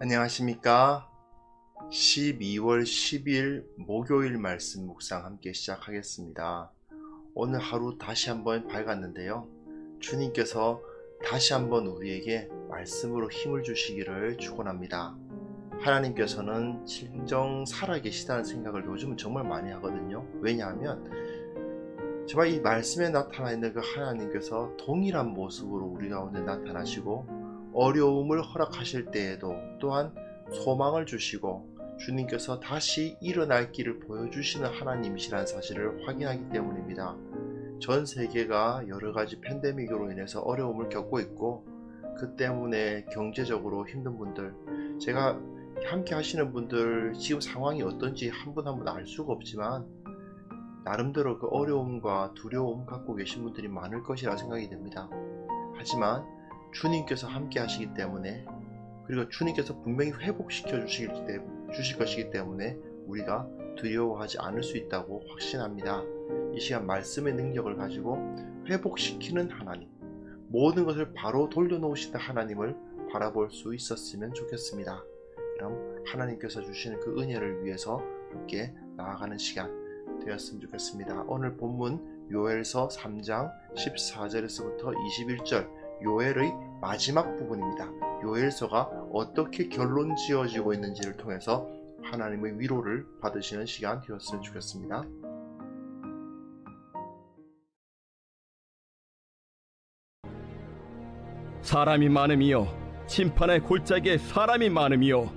안녕하십니까. 12월 10일 목요일 말씀 묵상 함께 시작하겠습니다. 오늘 하루 다시 한번 밝았는데요. 주님께서 다시 한번 우리에게 말씀으로 힘을 주시기를 축원합니다. 하나님께서는 진정 살아계시다는 생각을 요즘은 정말 많이 하거든요. 왜냐하면 정말 이 말씀에 나타나 있는 그 하나님께서 동일한 모습으로 우리 가운데 나타나시고 어려움을 허락하실 때에도 또한 소망을 주시고 주님께서 다시 일어날 길을 보여주시는 하나님이시라는 사실을 확인하기 때문입니다. 전 세계가 여러가지 팬데믹으로 인해서 어려움을 겪고 있고 그 때문에 경제적으로 힘든 분들, 제가 함께 하시는 분들 지금 상황이 어떤지 한 분 한 분 알 수가 없지만 나름대로 그 어려움과 두려움 갖고 계신 분들이 많을 것이라 생각이 됩니다. 하지만 주님께서 함께 하시기 때문에, 그리고 주님께서 분명히 회복시켜 주실 것이기 때문에 우리가 두려워하지 않을 수 있다고 확신합니다. 이 시간 말씀의 능력을 가지고 회복시키는 하나님, 모든 것을 바로 돌려놓으시는 하나님을 바라볼 수 있었으면 좋겠습니다. 그럼 하나님께서 주시는 그 은혜를 위해서 함께 나아가는 시간 되었으면 좋겠습니다. 오늘 본문 요엘서 3장 14절에서부터 21절, 요엘의 마지막 부분입니다. 요엘서가 어떻게 결론 지어지고 있는지를 통해서 하나님의 위로를 받으시는 시간 되었으면 좋겠습니다. 사람이 많음이여, 심판의 골짜기에 사람이 많음이여,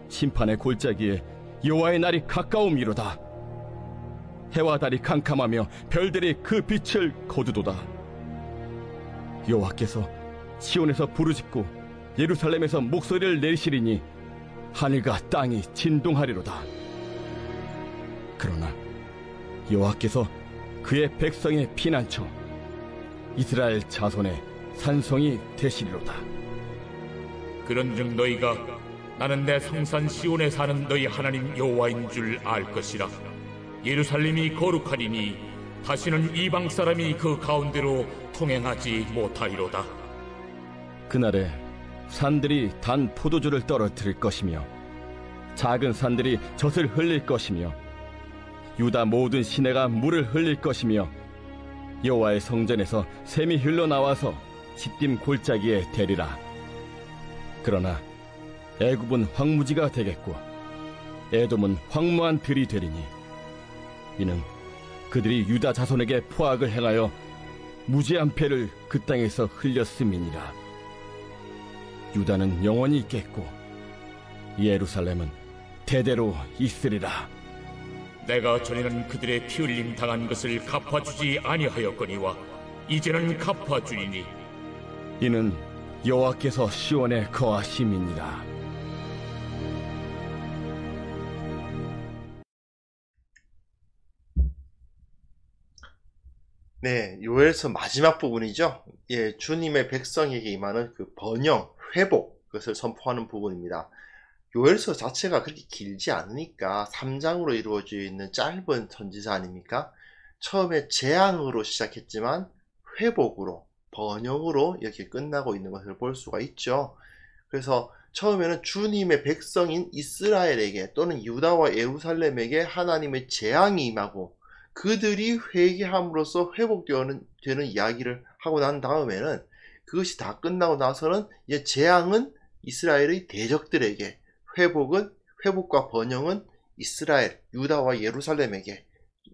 심판의 골짜기에 여호와의 날이 가까움이로다. 해와 달이 캄캄하며 별들이 그 빛을 거두도다. 여호와께서 시온에서 부르짖고 예루살렘에서 목소리를 내리시리니 하늘과 땅이 진동하리로다. 그러나 여호와께서 그의 백성의 피난처, 이스라엘 자손의 산성이 되시리로다. 그런즉 너희가 나는 내 성산 시온에 사는 너희 하나님 여호와인 줄 알 것이라. 예루살렘이 거룩하리니 다시는 이방 사람이 그 가운데로 통행하지 못하리로다. 그날에 산들이 단 포도주를 떨어뜨릴 것이며 작은 산들이 젖을 흘릴 것이며 유다 모든 시내가 물을 흘릴 것이며 여호와의 성전에서 샘이 흘러나와서 시딤 골짜기에 대리라. 그러나 애굽은 황무지가 되겠고 에돔은 황무한 들이 되리니 이는 그들이 유다 자손에게 포악을 행하여 무지한 패를 그 땅에서 흘렸음이니라. 유다는 영원히 있겠고 예루살렘은 대대로 있으리라. 내가 전에는 그들의 피 흘림 당한 것을 갚아주지 아니하였거니와 이제는 갚아주리니 이는 여호와께서 시온에 거하심이니라. 네, 요엘서 마지막 부분이죠. 예, 주님의 백성에게 임하는 그 번영, 회복, 그것을 선포하는 부분입니다. 요엘서 자체가 그렇게 길지 않으니까 3장으로 이루어져 있는 짧은 선지서 아닙니까? 처음에 재앙으로 시작했지만 회복으로, 번영으로 이렇게 끝나고 있는 것을 볼 수가 있죠. 그래서 처음에는 주님의 백성인 이스라엘에게 또는 유다와 예루살렘에게 하나님의 재앙이 임하고 그들이 회개함으로써 회복되는 이야기를 하고 난 다음에는 그것이 다 끝나고 나서는 이제 재앙은 이스라엘의 대적들에게, 회복과 번영은 이스라엘, 유다와 예루살렘에게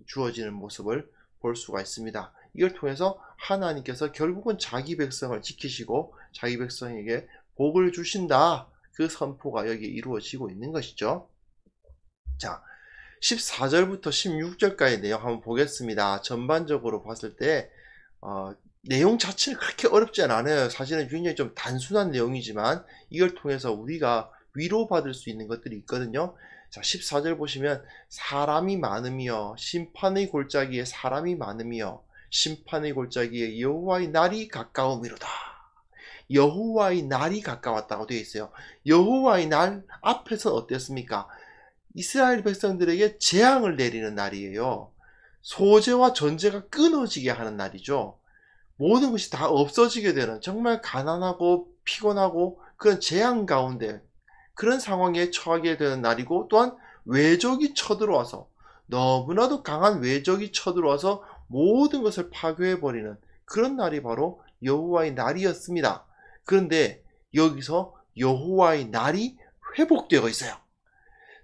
주어지는 모습을 볼 수가 있습니다. 이걸 통해서 하나님께서 결국은 자기 백성을 지키시고 자기 백성에게 복을 주신다, 그 선포가 여기 이루어지고 있는 것이죠. 자, 14절부터 16절까지 내용 한번 보겠습니다. 전반적으로 봤을 때 내용 자체는 그렇게 어렵진 않아요. 사실은 굉장히 좀 단순한 내용이지만 이걸 통해서 우리가 위로받을 수 있는 것들이 있거든요. 자, 14절 보시면 사람이 많으며 심판의 골짜기에 사람이 많으며 심판의 골짜기에 여호와의 날이 가까움이로다. 여호와의 날이 가까웠다고 되어 있어요. 여호와의 날 앞에서 어땠습니까? 이스라엘 백성들에게 재앙을 내리는 날이에요. 소재와 전제가 끊어지게 하는 날이죠. 모든 것이 다 없어지게 되는, 정말 가난하고 피곤하고 그런 재앙 가운데, 그런 상황에 처하게 되는 날이고, 또한 외적이 쳐들어와서, 너무나도 강한 외적이 쳐들어와서 모든 것을 파괴해버리는 그런 날이 바로 여호와의 날이었습니다. 그런데 여기서 여호와의 날이 회복되어 있어요.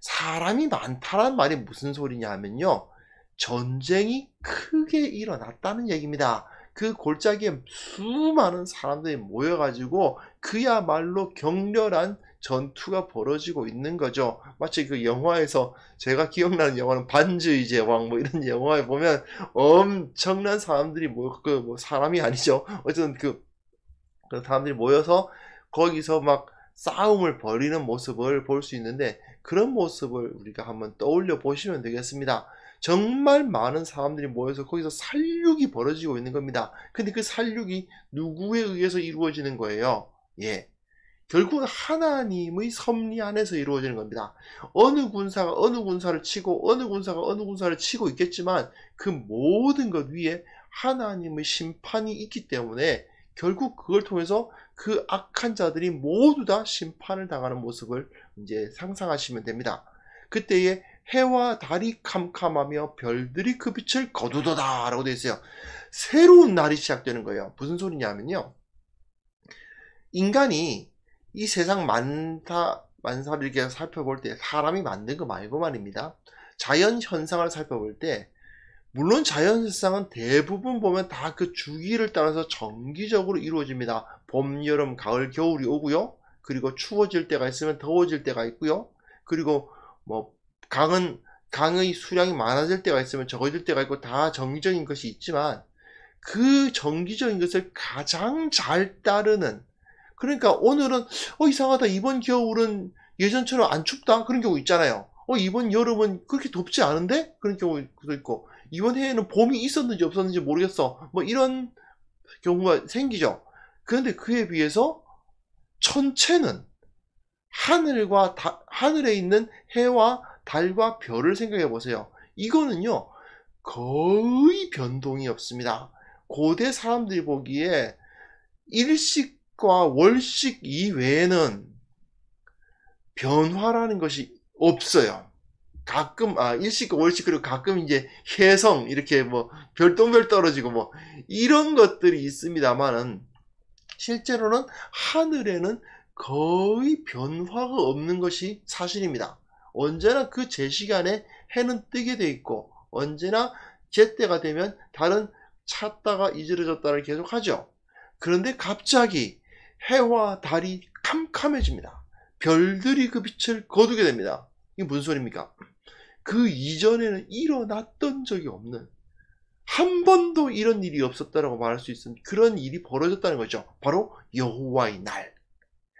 사람이 많다는 말이 무슨 소리냐 하면요, 전쟁이 크게 일어났다는 얘기입니다. 그 골짜기에 수많은 사람들이 모여가지고 그야말로 격렬한 전투가 벌어지고 있는 거죠. 마치 그 영화에서, 제가 기억나는 영화는 반지의 제왕 뭐 이런 영화에 보면 엄청난 사람들이 사람이 아니죠. 어쨌든 그 사람들이 모여서 거기서 막 싸움을 벌이는 모습을 볼 수 있는데, 그런 모습을 우리가 한번 떠올려 보시면 되겠습니다. 정말 많은 사람들이 모여서 거기서 살육이 벌어지고 있는 겁니다. 근데 그 살육이 누구에 의해서 이루어지는 거예요? 예. 결국은 하나님의 섭리 안에서 이루어지는 겁니다. 어느 군사가 어느 군사를 치고, 어느 군사가 어느 군사를 치고 있겠지만, 그 모든 것 위에 하나님의 심판이 있기 때문에 결국 그걸 통해서 그 악한 자들이 모두 다 심판을 당하는 모습을 이제 상상하시면 됩니다. 그때에 해와 달이 캄캄하며 별들이 그 빛을 거두도다 라고 되어 있어요. 새로운 날이 시작되는 거예요. 무슨 소리냐면요, 인간이 이 세상 만사를 이렇게 살펴볼 때, 사람이 만든 거 말고 말입니다, 자연 현상을 살펴볼 때, 물론 자연 현상은 대부분 보면 다 그 주기를 따라서 정기적으로 이루어집니다. 봄, 여름, 가을, 겨울이 오고요. 그리고 추워질 때가 있으면 더워질 때가 있고요. 그리고 뭐 강의 수량이 많아질 때가 있으면 적어질 때가 있고, 다 정기적인 것이 있지만, 그 정기적인 것을 가장 잘 따르는, 그러니까 오늘은 이상하다, 이번 겨울은 예전처럼 안 춥다, 그런 경우 있잖아요. 이번 여름은 그렇게 덥지 않은데? 그런 경우도 있고, 이번 해에는 봄이 있었는지 없었는지 모르겠어, 뭐 이런 경우가 생기죠. 그런데 그에 비해서 천체는, 하늘에 있는 해와 달과 별을 생각해 보세요. 이거는요 거의 변동이 없습니다. 고대 사람들이 보기에 일식과 월식 이외에는 변화라는 것이 없어요. 가끔 일식과 월식, 그리고 가끔 이제 혜성, 이렇게 뭐 별똥별 떨어지고 뭐 이런 것들이 있습니다만은, 실제로는 하늘에는 거의 변화가 없는 것이 사실입니다. 언제나 그 제시간에 해는 뜨게 돼 있고, 언제나 제때가 되면 달은 찼다가 이지러졌다를 계속하죠. 그런데 갑자기 해와 달이 캄캄해집니다. 별들이 그 빛을 거두게 됩니다. 이게 무슨 소리입니까? 그 이전에는 일어났던 적이 없는, 한 번도 이런 일이 없었다라고 말할 수 있는 그런 일이 벌어졌다는 거죠. 바로 여호와의 날,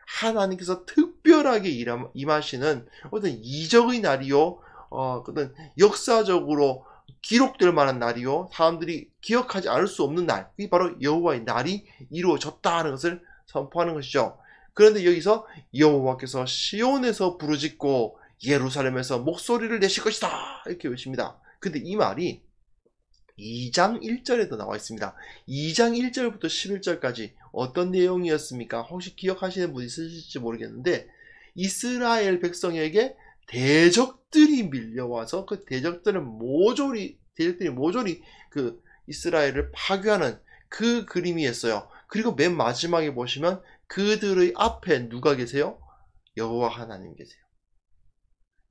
하나님께서 특별하게 임하시는 어떤 이적의 날이요, 어떤 역사적으로 기록될 만한 날이요, 사람들이 기억하지 않을 수 없는 날, 이 바로 여호와의 날이 이루어졌다는 것을 선포하는 것이죠. 그런데 여기서 여호와께서 시온에서 부르짖고 예루살렘에서 목소리를 내실 것이다, 이렇게 외칩니다. 근데 이 말이 2장 1절에도 나와 있습니다. 2장 1절부터 11절까지 어떤 내용이었습니까? 혹시 기억하시는 분 있으실지 모르겠는데, 이스라엘 백성에게 대적들이 밀려와서 그 대적들이 모조리 그 이스라엘을 파괴하는 그 그림이었어요. 그리고 맨 마지막에 보시면 그들의 앞에 누가 계세요? 여호와 하나님 계세요.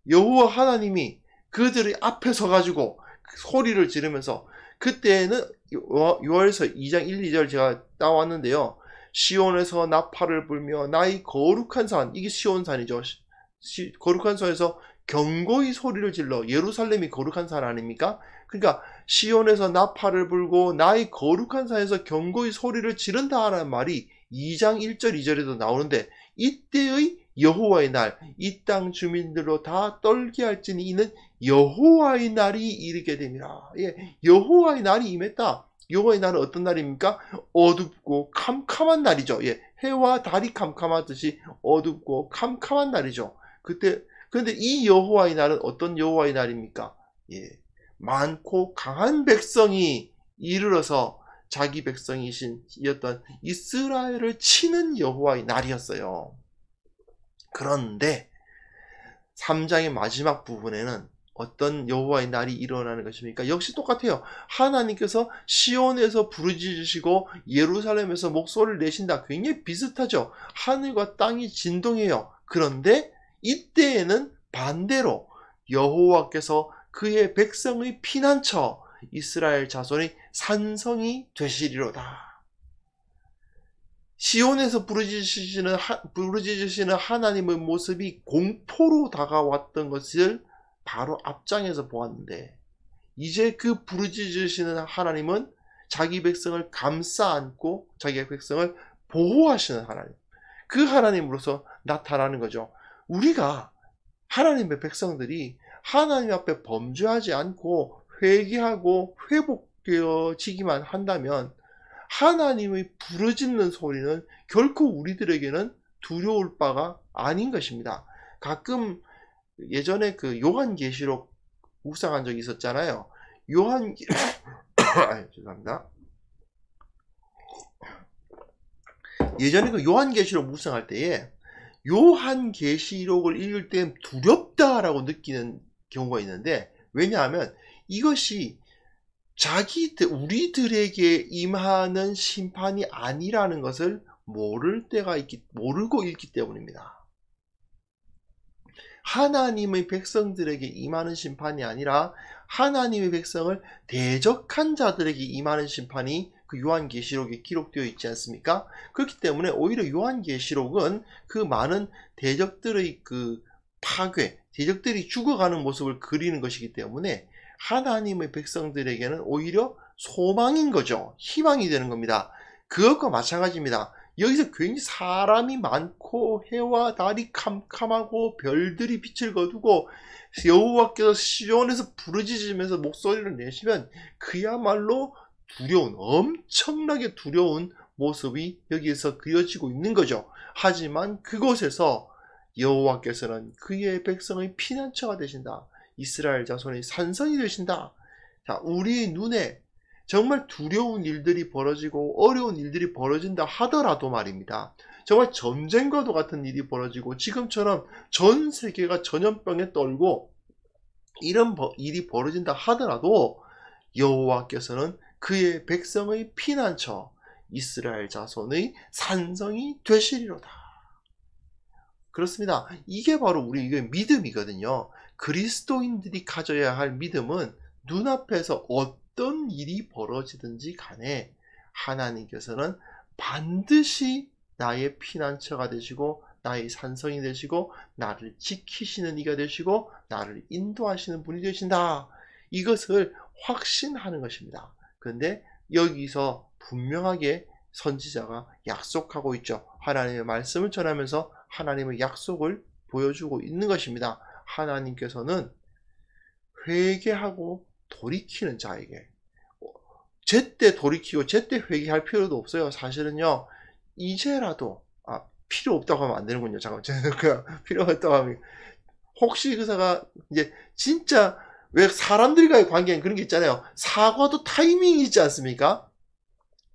여호와 하나님이 그들의 앞에 서가지고 소리를 지르면서, 그때는 요엘서 2장 1, 2절 제가 따왔는데요, 시온에서 나팔을 불며 나의 거룩한 산, 이게 시온산이죠. 거룩한 산에서 경고의 소리를 질러, 예루살렘이 거룩한 산 아닙니까? 그러니까 시온에서 나팔을 불고 나의 거룩한 산에서 경고의 소리를 지른다라는 말이 2장 1절 2절에도 나오는데, 이때의 여호와의 날, 이 땅 주민들로 다 떨게 할지니 이는 여호와의 날이 이르게 됩니다. 예, 여호와의 날이 임했다. 여호와의 날은 어떤 날입니까? 어둡고 캄캄한 날이죠. 예, 해와 달이 캄캄하듯이 어둡고 캄캄한 날이죠. 그런데 이 여호와의 날은 어떤 여호와의 날입니까? 예, 많고 강한 백성이 이르러서 자기 백성이었던 이스라엘을 치는 여호와의 날이었어요. 그런데 3장의 마지막 부분에는 어떤 여호와의 날이 일어나는 것입니까? 역시 똑같아요. 하나님께서 시온에서 부르짖으시고 예루살렘에서 목소리를 내신다. 굉장히 비슷하죠. 하늘과 땅이 진동해요. 그런데 이때에는 반대로 여호와께서 그의 백성의 피난처 이스라엘 자손의 산성이 되시리로다. 시온에서 부르짖으시는 하나님의 모습이 공포로 다가왔던 것을 바로 앞장에서 보았는데, 이제 그 부르짖으시는 하나님은 자기 백성을 감싸 안고 자기 백성을 보호하시는 하나님, 그 하나님으로서 나타나는 거죠. 우리가 하나님의 백성들이 하나님 앞에 범죄하지 않고 회개하고 회복되어지기만 한다면 하나님의 부르짖는 소리는 결코 우리들에게는 두려울 바가 아닌 것입니다. 가끔 예전에 그 요한계시록 묵상한 적이 있었잖아요. 죄송합니다. 예전에 그 요한계시록 묵상할 때에 요한계시록을 읽을 때 두렵다라고 느끼는 경우가 있는데, 왜냐하면 이것이 우리들에게 임하는 심판이 아니라는 것을 모르고 읽기 때문입니다. 하나님의 백성들에게 임하는 심판이 아니라 하나님의 백성을 대적한 자들에게 임하는 심판이 그 요한계시록에 기록되어 있지 않습니까? 그렇기 때문에 오히려 요한계시록은 그 많은 대적들의 그 파괴, 대적들이 죽어가는 모습을 그리는 것이기 때문에 하나님의 백성들에게는 오히려 소망인 거죠. 희망이 되는 겁니다. 그것과 마찬가지입니다. 여기서 굉장히 사람이 많고 해와 달이 캄캄하고 별들이 빛을 거두고 여호와께서 시온에서 부르짖으면서 목소리를 내시면 그야말로 엄청나게 두려운 모습이 여기에서 그려지고 있는 거죠. 하지만 그곳에서 여호와께서는 그의 백성의 피난처가 되신다. 이스라엘 자손의 산성이 되신다. 자, 우리의 눈에 정말 두려운 일들이 벌어지고 어려운 일들이 벌어진다 하더라도 말입니다. 정말 전쟁과도 같은 일이 벌어지고 지금처럼 전 세계가 전염병에 떨고 이런 일이 벌어진다 하더라도 여호와께서는 그의 백성의 피난처 이스라엘 자손의 산성이 되시리로다. 그렇습니다. 이게 바로 우리의 믿음이거든요. 그리스도인들이 가져야 할 믿음은 눈앞에서 어떤 일이 벌어지든지 간에 하나님께서는 반드시 나의 피난처가 되시고 나의 산성이 되시고 나를 지키시는 이가 되시고 나를 인도하시는 분이 되신다. 이것을 확신하는 것입니다. 그런데 여기서 분명하게 선지자가 약속하고 있죠. 하나님의 말씀을 전하면서 하나님의 약속을 보여주고 있는 것입니다. 하나님께서는 회개하고 돌이키는 자에게 제때 돌이키고 제때 회개할 필요도 없어요. 사실은요, 이제라도 필요 없다고 하면 안 되는군요. 잠깐만, 필요 없다고 하면 혹시 그사가 이제 진짜 왜 사람들과의 관계는 그런 게 있잖아요. 사과도 타이밍이 있지 않습니까?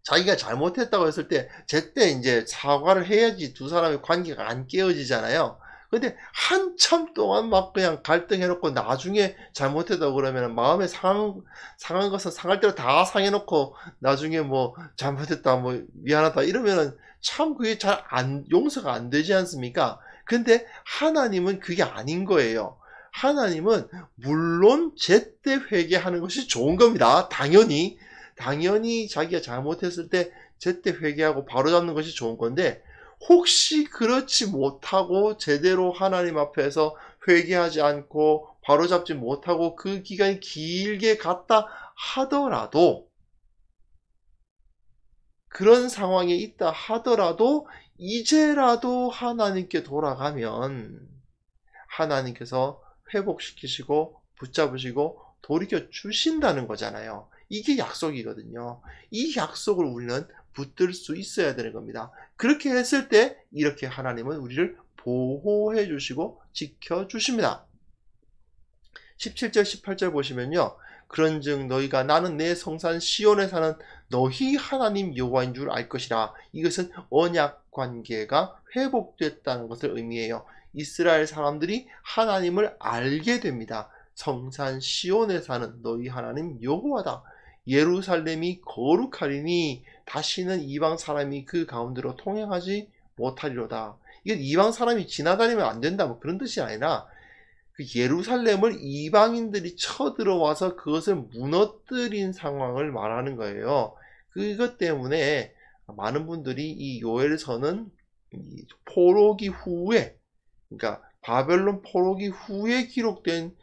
자기가 잘못했다고 했을 때 제때 이제 사과를 해야지 두 사람의 관계가 안 깨어지잖아요. 근데 한참 동안 막 그냥 갈등해놓고 나중에 잘못했다고 그러면 마음에 상한 것은 상할 대로 다 상해놓고 나중에 뭐 잘못했다 뭐 미안하다 이러면은 참 그게 용서가 안 되지 않습니까? 근데 하나님은 그게 아닌 거예요. 하나님은 물론 제때 회개하는 것이 좋은 겁니다. 당연히 자기가 잘못했을 때 제때 회개하고 바로잡는 것이 좋은 건데, 혹시 그렇지 못하고 제대로 하나님 앞에서 회개하지 않고 바로잡지 못하고 그 기간이 길게 갔다 하더라도, 그런 상황에 있다 하더라도 이제라도 하나님께 돌아가면 하나님께서 회복시키시고 붙잡으시고 돌이켜 주신다는 거잖아요. 이게 약속이거든요. 이 약속을 우리는 붙들 수 있어야 되는 겁니다. 그렇게 했을 때 이렇게 하나님은 우리를 보호해 주시고 지켜 주십니다. 17절 18절 보시면요, 그런즉 너희가 나는 내 성산 시온에 사는 너희 하나님 여호와인 줄 알 것이라. 이것은 언약 관계가 회복됐다는 것을 의미해요. 이스라엘 사람들이 하나님을 알게 됩니다. 성산 시온에 사는 너희 하나님 여호와다. 예루살렘이 거룩하리니 다시는 이방 사람이 그 가운데로 통행하지 못하리로다. 이게 이방 사람이 지나다니면 안 된다 뭐 그런 뜻이 아니라 그 예루살렘을 이방인들이 쳐들어와서 그것을 무너뜨린 상황을 말하는 거예요. 그것 때문에 많은 분들이 이 요엘서는 포로기 후에, 그러니까 바벨론 포로기 후에 기록된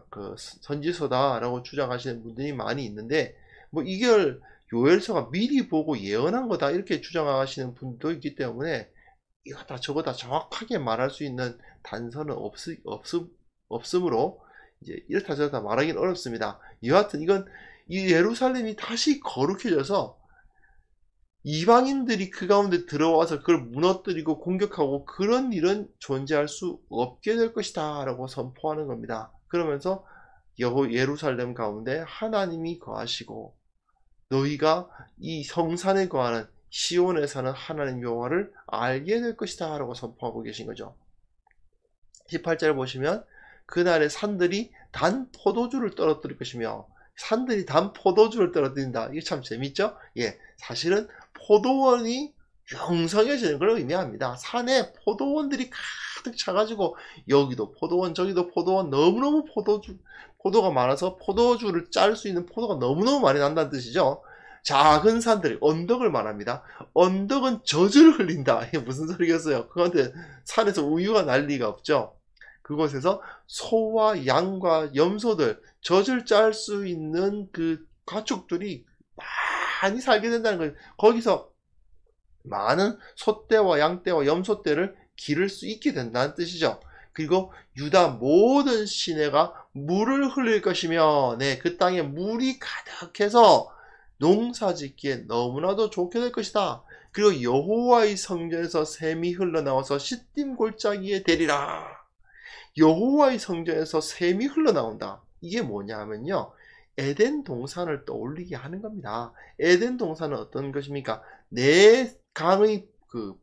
그 선지서다라고 주장하시는 분들이 많이 있는데, 뭐 이걸 요엘서가 미리 보고 예언한 거다 이렇게 주장하시는 분도 있기 때문에 이거다 저거다 정확하게 말할 수 있는 단서는 없으므로 이제 이렇다 저렇다 말하기는 어렵습니다. 여하튼 이건 이 예루살렘이 다시 거룩해져서 이방인들이 그 가운데 들어와서 그걸 무너뜨리고 공격하고 그런 일은 존재할 수 없게 될 것이다 라고 선포하는 겁니다. 그러면서 예루살렘 가운데 하나님이 거하시고 너희가 이 성산에 거하는 시온에 사는 하나님 여호와를 알게 될 것이다 라고 선포하고 계신 거죠. 18절 보시면 그날의 산들이 단 포도주를 떨어뜨릴 것이며, 산들이 단 포도주를 떨어뜨린다. 이게 참 재밌죠? 예, 사실은 포도원이 영성해지는 걸 의미합니다. 산에 포도원들이 가득 차가지고 여기도 포도원 저기도 포도원, 너무너무 포도가 많아서 포도주를 짤 수 있는 포도가 너무너무 많이 난다는 뜻이죠. 작은 산들, 언덕을 말합니다. 언덕은 젖을 흘린다. 이게 무슨 소리겠어요? 그런데 산에서 우유가 날 리가 없죠. 그곳에서 소와 양과 염소들, 젖을 짤 수 있는 그 가축들이 많이 살게 된다는 거예요. 거기서 많은 소떼와 양떼와 염소떼를 기를 수 있게 된다는 뜻이죠. 그리고 유다 모든 시내가 물을 흘릴 것이며, 네, 그 땅에 물이 가득해서 농사짓기에 너무나도 좋게 될 것이다. 그리고 여호와의 성전에서 샘이 흘러나와서 시딤 골짜기에 되리라. 여호와의 성전에서 샘이 흘러나온다. 이게 뭐냐 하면요, 에덴 동산을 떠올리게 하는 겁니다. 에덴 동산은 어떤 것입니까? 내 강의 그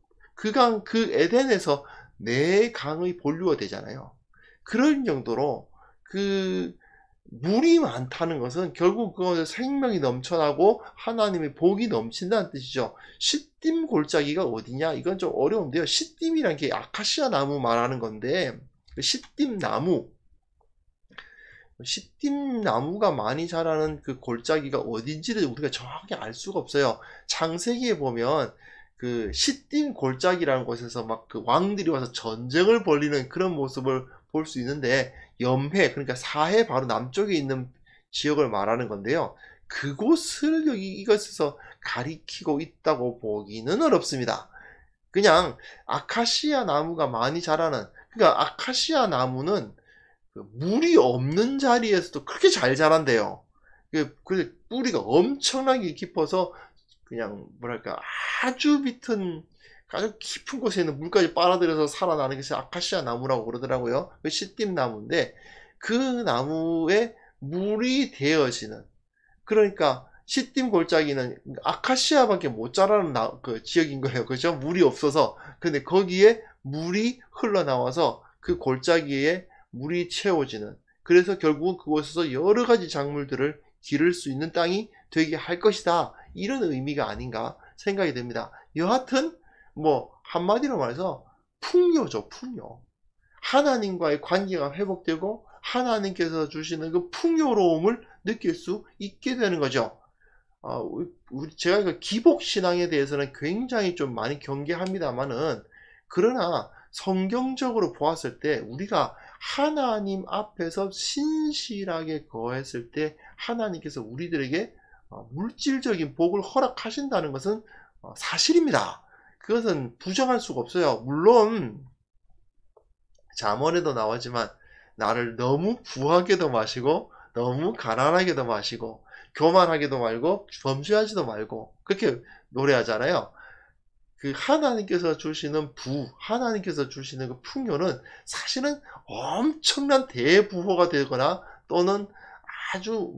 에덴에서 내 강의 본류가 되잖아요. 그런 정도로 그 물이 많다는 것은 결국 그것에 생명이 넘쳐나고 하나님의 복이 넘친다는 뜻이죠. 시딤 골짜기가 어디냐? 이건 좀 어려운데요. 시딤이란 게 아카시아 나무 말하는 건데, 시딤 나무가 많이 자라는 그 골짜기가 어딘지를 우리가 정확히 알 수가 없어요. 창세기에 보면 그 시딤 골짜기라는 곳에서 막 그 왕들이 와서 전쟁을 벌이는 그런 모습을 볼 수 있는데, 염해, 그러니까 사해 바로 남쪽에 있는 지역을 말하는 건데요. 그곳을 이것에서 가리키고 있다고 보기는 어렵습니다. 그냥 아카시아 나무가 많이 자라는, 그러니까 아카시아 나무는 물이 없는 자리에서도 그렇게 잘 자란대요. 그 뿌리가 엄청나게 깊어서 그냥 뭐랄까 아주 깊은 곳에 있는 물까지 빨아들여서 살아나는 것이 아카시아 나무라고 그러더라고요. 그 시딤 나무인데 그 나무에 물이 되어지는, 그러니까 시딤 골짜기는 아카시아밖에 못 자라는 그 지역인 거예요. 그죠? 물이 없어서. 근데 거기에 물이 흘러나와서 그 골짜기에 물이 채워지는, 그래서 결국 그곳에서 여러 가지 작물들을 기를 수 있는 땅이 되게 할 것이다. 이런 의미가 아닌가 생각이 됩니다. 여하튼 뭐 한마디로 말해서 풍요죠. 풍요. 하나님과의 관계가 회복되고 하나님께서 주시는 그 풍요로움을 느낄 수 있게 되는 거죠. 제가 그 기복신앙에 대해서는 굉장히 좀 많이 경계합니다만은, 그러나 성경적으로 보았을 때 우리가 하나님 앞에서 신실하게 거했을 때 하나님께서 우리들에게 물질적인 복을 허락하신다는 것은 사실입니다. 그것은 부정할 수가 없어요. 물론 잠언에도 나오지만 나를 너무 부하게도 마시고 너무 가난하게도 마시고 교만하게도 말고 범죄하지도 말고 그렇게 노래하잖아요. 그 하나님께서 주시는 하나님께서 주시는 그 풍요는 사실은 엄청난 대부호가 되거나 또는 아주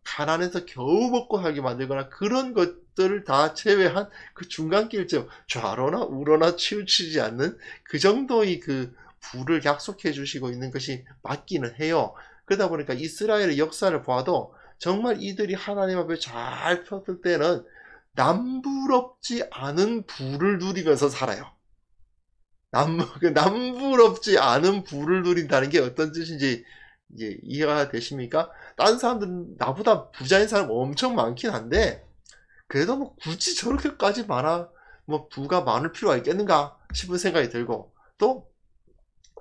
가난해서 겨우 먹고 살게 만들거나 그런 것들 것들을 다 제외한 그 중간길쯤 좌로나 우로나 치우치지 않는 그 정도의 그 부를 약속해 주시고 있는 것이 맞기는 해요. 그러다 보니까 이스라엘의 역사를 봐도 정말 이들이 하나님 앞에 잘 폈을 때는 남부럽지 않은 부를 누리면서 살아요. 남부럽지 않은 부를 누린다는 게 어떤 뜻인지 이제 이해가 되십니까? 다른 사람들은 나보다 부자인 사람 엄청 많긴 한데 그래도 뭐 굳이 저렇게까지 뭐 부가 많을 필요가 있겠는가 싶은 생각이 들고, 또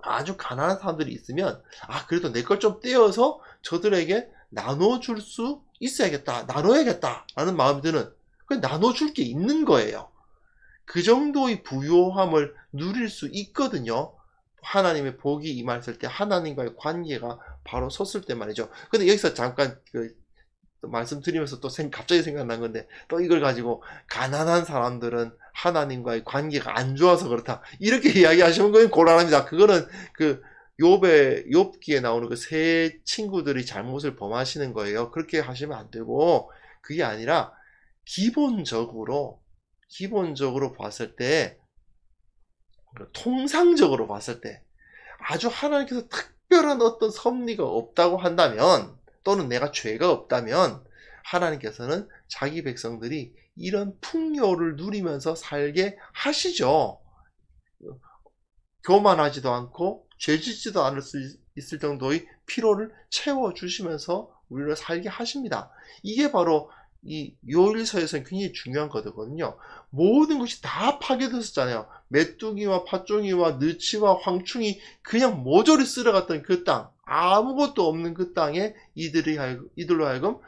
아주 가난한 사람들이 있으면 그래도 내 걸 좀 떼어서 저들에게 나눠줄 수 있어야겠다, 나눠야겠다 라는 마음이 드는, 나눠줄 게 있는 거예요. 그 정도의 부요함을 누릴 수 있거든요. 하나님의 복이 임했을 때, 하나님과의 관계가 바로 섰을 때 말이죠. 근데 여기서 잠깐 말씀드리면서 또 갑자기 생각난 건데, 또 이걸 가지고 가난한 사람들은 하나님과의 관계가 안 좋아서 그렇다, 이렇게 이야기하시는 건 곤란합니다. 그거는 그 욥기에 나오는 그 세 친구들이 잘못을 범하시는 거예요. 그렇게 하시면 안 되고, 그게 아니라 기본적으로 봤을 때, 통상적으로 봤을 때 아주 하나님께서 특별한 어떤 섭리가 없다고 한다면, 또는 내가 죄가 없다면, 하나님께서는 자기 백성들이 이런 풍요를 누리면서 살게 하시죠. 교만하지도 않고 죄짓지도 않을 수 있을 정도의 피로를 채워주시면서 우리를 살게 하십니다. 이게 바로 이 요일서에서는 굉장히 중요한 거거든요. 모든 것이 다 파괴됐었잖아요. 메뚜기와 팥종이와 느치와 황충이 그냥 모조리 쓸어갔던 그 땅, 아무것도 없는 그 땅에 이들로 하여금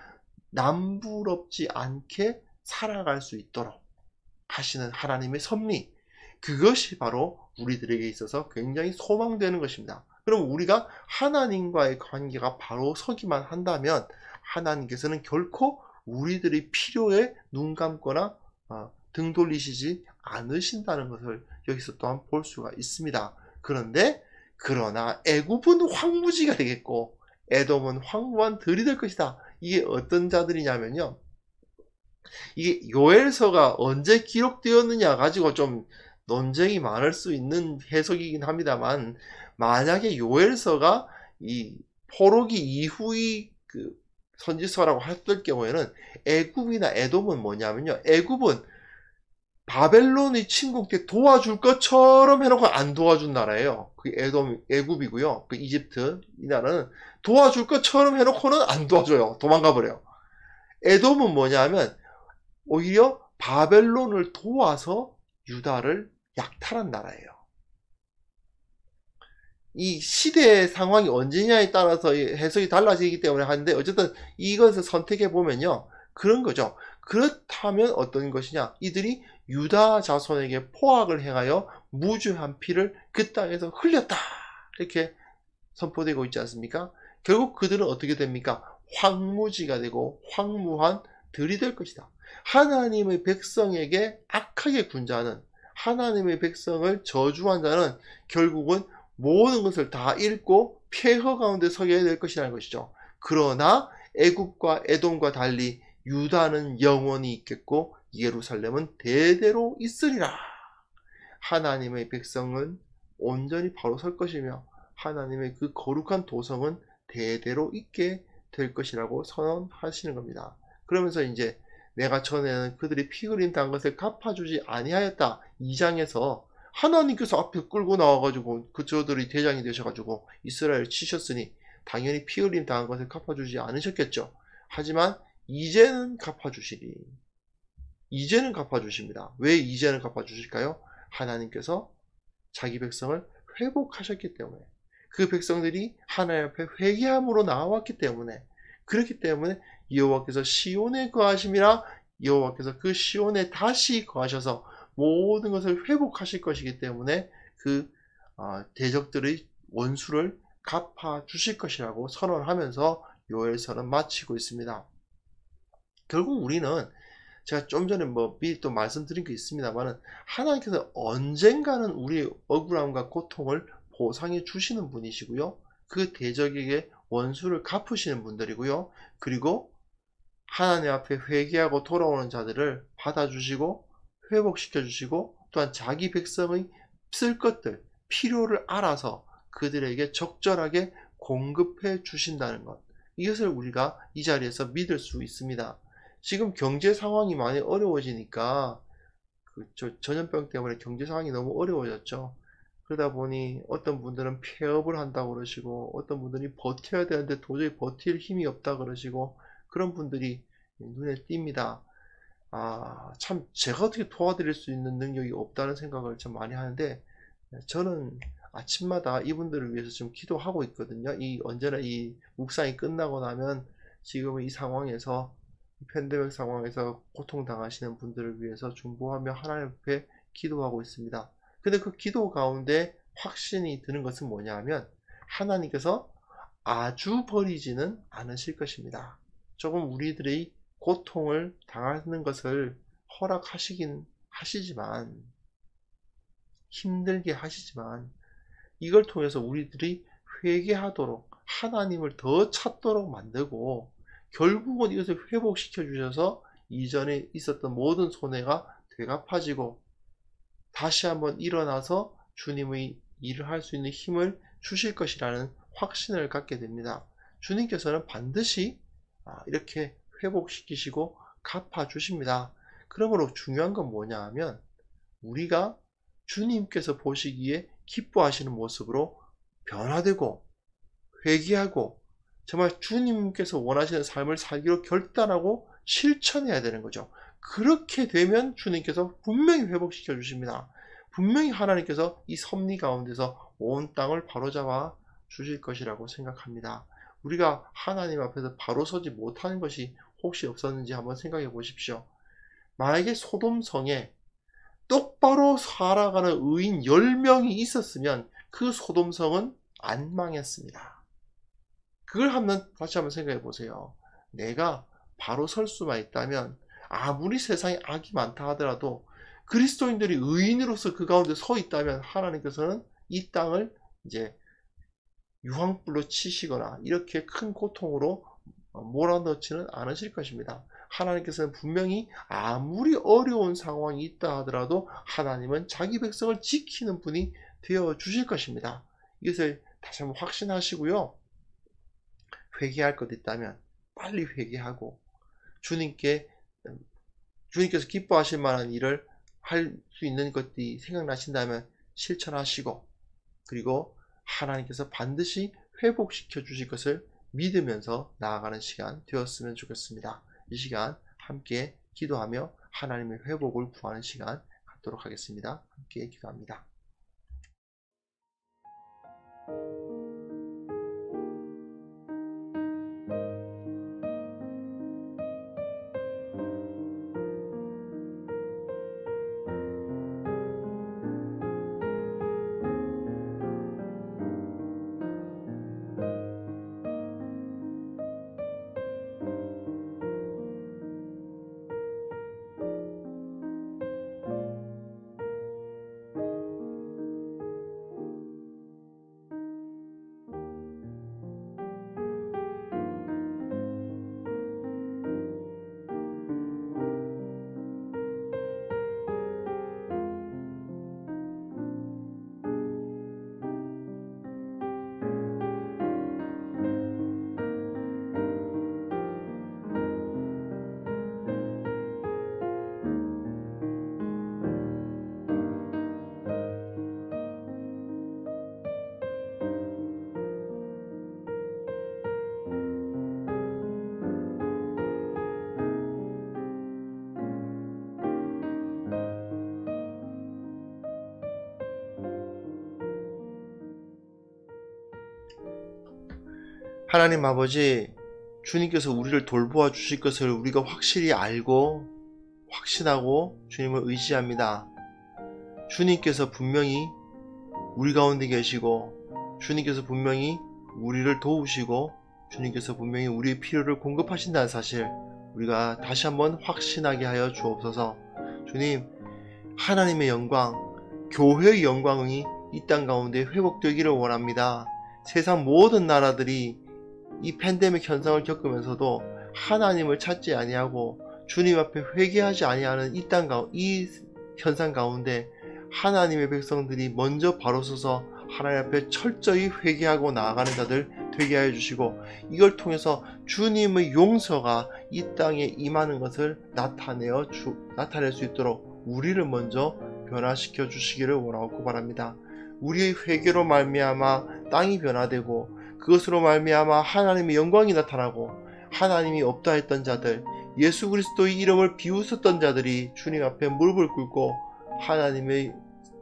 남부럽지 않게 살아갈 수 있도록 하시는 하나님의 섭리, 그것이 바로 우리들에게 있어서 굉장히 소망되는 것입니다. 그럼 우리가 하나님과의 관계가 바로 서기만 한다면 하나님께서는 결코 우리들의 필요에 눈 감거나 등 돌리시지 않으신다는 것을 여기서 또한 볼 수가 있습니다. 그러나 애굽은 황무지가 되겠고 에돔은 황무한 들이 될 것이다. 이게 어떤 자들이냐면요, 이게 요엘서가 언제 기록되었느냐 가지고 좀 논쟁이 많을 수 있는 해석이긴 합니다만, 만약에 요엘서가 이 포로기 이후의 그 선지서라고 했을 경우에는 애굽이나 에돔은 뭐냐면요, 애굽은 바벨론의 침공 때 도와줄 것처럼 해놓고 안 도와준 나라예요. 그게 애굽이고요. 그 이집트, 이 나라는 도와줄 것처럼 해놓고는 안 도와줘요. 도망가 버려요. 에돔은 뭐냐면 오히려 바벨론을 도와서 유다를 약탈한 나라예요. 이 시대의 상황이 언제냐에 따라서 해석이 달라지기 때문에 하는데, 어쨌든 이것을 선택해 보면요, 그런 거죠. 그렇다면 어떤 것이냐, 이들이 유다 자손에게 포악을 행하여 무죄한 피를 그 땅에서 흘렸다, 이렇게 선포되고 있지 않습니까? 결국 그들은 어떻게 됩니까? 황무지가 되고 황무한 들이 될 것이다. 하나님의 백성에게 악하게 군자는, 하나님의 백성을 저주한 자는 결국은 모든 것을 다 잃고 폐허 가운데 서게 될 것이라는 것이죠. 그러나 애굽과 에돔과 달리 유다는 영원히 있겠고 예루살렘은 대대로 있으리라. 하나님의 백성은 온전히 바로 설 것이며 하나님의 그 거룩한 도성은 대대로 있게 될 것이라고 선언하시는 겁니다. 그러면서 이제 내가 전에는 그들이 피 흘림 당한 것을 갚아주지 아니하였다, 2장에서 하나님께서 앞에 끌고 나와가지고 저들이 대장이 되셔가지고 이스라엘 치셨으니 당연히 피 흘림 당한 것을 갚아주지 않으셨겠죠. 하지만 이제는 갚아주시리. 이제는 갚아주십니다. 왜 이제는 갚아주실까요? 하나님께서 자기 백성을 회복하셨기 때문에, 그 백성들이 하나님 앞에 회개함으로 나왔기 때문에, 그렇기 때문에 여호와께서 시온에 거하심이라, 여호와께서 그 시온에 다시 거하셔서 모든 것을 회복하실 것이기 때문에 그 대적들의 원수를 갚아 주실 것이라고 선언하면서 요엘서는 마치고 있습니다. 결국 우리는, 제가 좀 전에 미리 또 말씀드린 게 있습니다만, 하나님께서 언젠가는 우리의 억울함과 고통을 보상해 주시는 분이시고요, 그 대적에게 원수를 갚으시는 분들이고요, 그리고 하나님 앞에 회개하고 돌아오는 자들을 받아주시고 회복시켜 주시고, 또한 자기 백성의 쓸 것들, 필요를 알아서 그들에게 적절하게 공급해 주신다는 것, 이것을 우리가 이 자리에서 믿을 수 있습니다. 지금 경제 상황이 많이 어려워지니까 전염병 때문에 경제 상황이 너무 어려워졌죠. 그러다 보니 어떤 분들은 폐업을 한다고 그러시고, 어떤 분들이 버텨야 되는데 도저히 버틸 힘이 없다 그러시고, 그런 분들이 눈에 띕니다. 참 제가 어떻게 도와드릴 수 있는 능력이 없다는 생각을 참 많이 하는데, 저는 아침마다 이분들을 위해서 좀 기도하고 있거든요. 언제나 이 묵상이 끝나고 나면 지금 이 상황에서, 이 팬데믹 상황에서 고통당하시는 분들을 위해서 중보하며 하나님 앞에 기도하고 있습니다. 근데 그 기도 가운데 확신이 드는 것은 뭐냐 하면, 하나님께서 아주 버리지는 않으실 것입니다. 조금 우리들의 고통을 당하는 것을 허락하시긴 하시지만, 힘들게 하시지만, 이걸 통해서 우리들이 회개하도록, 하나님을 더 찾도록 만들고, 결국은 이것을 회복시켜 주셔서 이전에 있었던 모든 손해가 되갚아지고 다시 한번 일어나서 주님의 일을 할 수 있는 힘을 주실 것이라는 확신을 갖게 됩니다. 주님께서는 반드시 이렇게 회복시키시고 갚아주십니다. 그러므로 중요한 건 뭐냐 하면, 우리가 주님께서 보시기에 기뻐하시는 모습으로 변화되고 회개하고 정말 주님께서 원하시는 삶을 살기로 결단하고 실천해야 되는 거죠. 그렇게 되면 주님께서 분명히 회복시켜 주십니다. 분명히 하나님께서 이 섭리 가운데서 온 땅을 바로잡아 주실 것이라고 생각합니다. 우리가 하나님 앞에서 바로 서지 못하는 것이 혹시 없었는지 한번 생각해 보십시오. 만약에 소돔성에 똑바로 살아가는 의인 10명이 있었으면 그 소돔성은 안 망했습니다. 그걸 다시 한번 생각해 보세요. 내가 바로 설 수만 있다면, 아무리 세상에 악이 많다 하더라도 그리스도인들이 의인으로서 그 가운데 서 있다면 하나님께서는 이 땅을 이제 유황불로 치시거나 이렇게 큰 고통으로 몰아넣지는 않으실 것입니다. 하나님께서는 분명히 아무리 어려운 상황이 있다 하더라도 하나님은 자기 백성을 지키는 분이 되어 주실 것입니다. 이것을 다시 한번 확신하시고요. 회개할 것 있다면 빨리 회개하고, 주님께서 기뻐하실 만한 일을 할 수 있는 것들이 생각나신다면 실천하시고, 그리고 하나님께서 반드시 회복시켜 주실 것을 믿으면서 나아가는 시간 되었으면 좋겠습니다. 이 시간 함께 기도하며 하나님의 회복을 구하는 시간 갖도록 하겠습니다. 함께 기도합니다. 하나님 아버지, 주님께서 우리를 돌보아 주실 것을 우리가 확실히 알고 확신하고 주님을 의지합니다. 주님께서 분명히 우리 가운데 계시고, 주님께서 분명히 우리를 도우시고, 주님께서 분명히 우리의 필요를 공급하신다는 사실, 우리가 다시 한번 확신하게 하여 주옵소서. 주님, 하나님의 영광, 교회의 영광이 이 땅 가운데 회복되기를 원합니다. 세상 모든 나라들이 이 팬데믹 현상을 겪으면서도 하나님을 찾지 아니하고 주님 앞에 회개하지 아니하는 이 현상 가운데 하나님의 백성들이 먼저 바로 서서 하나님 앞에 철저히 회개하고 나아가는 자들 되게 하여 주시고, 이걸 통해서 주님의 용서가 이 땅에 임하는 것을 나타낼 수 있도록 우리를 먼저 변화시켜 주시기를 원하고 바랍니다. 우리의 회개로 말미암아 땅이 변화되고, 그것으로 말미암아 하나님의 영광이 나타나고, 하나님이 없다 했던 자들, 예수 그리스도의 이름을 비웃었던 자들이 주님 앞에 무릎을 꿇고 하나님의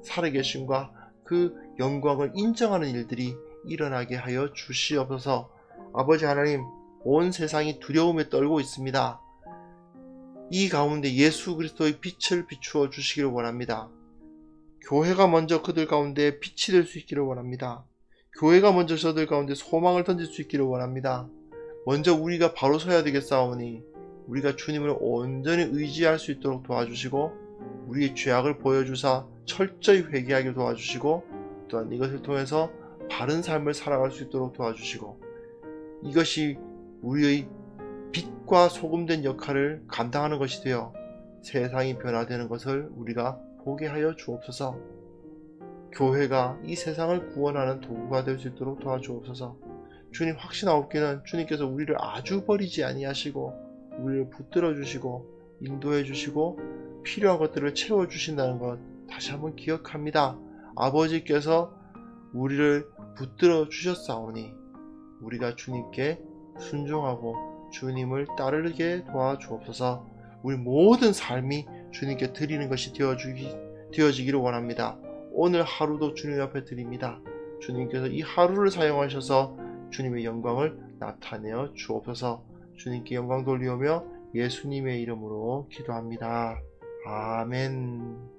살아계심과 그 영광을 인정하는 일들이 일어나게 하여 주시옵소서. 아버지 하나님, 온 세상이 두려움에 떨고 있습니다. 이 가운데 예수 그리스도의 빛을 비추어 주시기를 원합니다. 교회가 먼저 그들 가운데 빛이 될 수 있기를 원합니다. 교회가 먼저 저들 가운데 소망을 던질 수 있기를 원합니다. 먼저 우리가 바로 서야 되겠사오니 우리가 주님을 온전히 의지할 수 있도록 도와주시고, 우리의 죄악을 보여주사 철저히 회개하게 도와주시고, 또한 이것을 통해서 바른 삶을 살아갈 수 있도록 도와주시고, 이것이 우리의 빛과 소금된 역할을 감당하는 것이 되어 세상이 변화되는 것을 우리가 보게 하여 주옵소서. 교회가 이 세상을 구원하는 도구가 될 수 있도록 도와주옵소서. 주님, 확신하옵기는 주님께서 우리를 아주 버리지 아니하시고 우리를 붙들어 주시고 인도해 주시고 필요한 것들을 채워 주신다는 것 다시 한번 기억합니다. 아버지께서 우리를 붙들어 주셨사오니 우리가 주님께 순종하고 주님을 따르게 도와주옵소서. 우리 모든 삶이 주님께 드리는 것이 되어지기를 원합니다. 오늘 하루도 주님 앞에 드립니다. 주님께서 이 하루를 사용하셔서 주님의 영광을 나타내어 주옵소서. 주님께 영광 돌리오며 예수님의 이름으로 기도합니다. 아멘.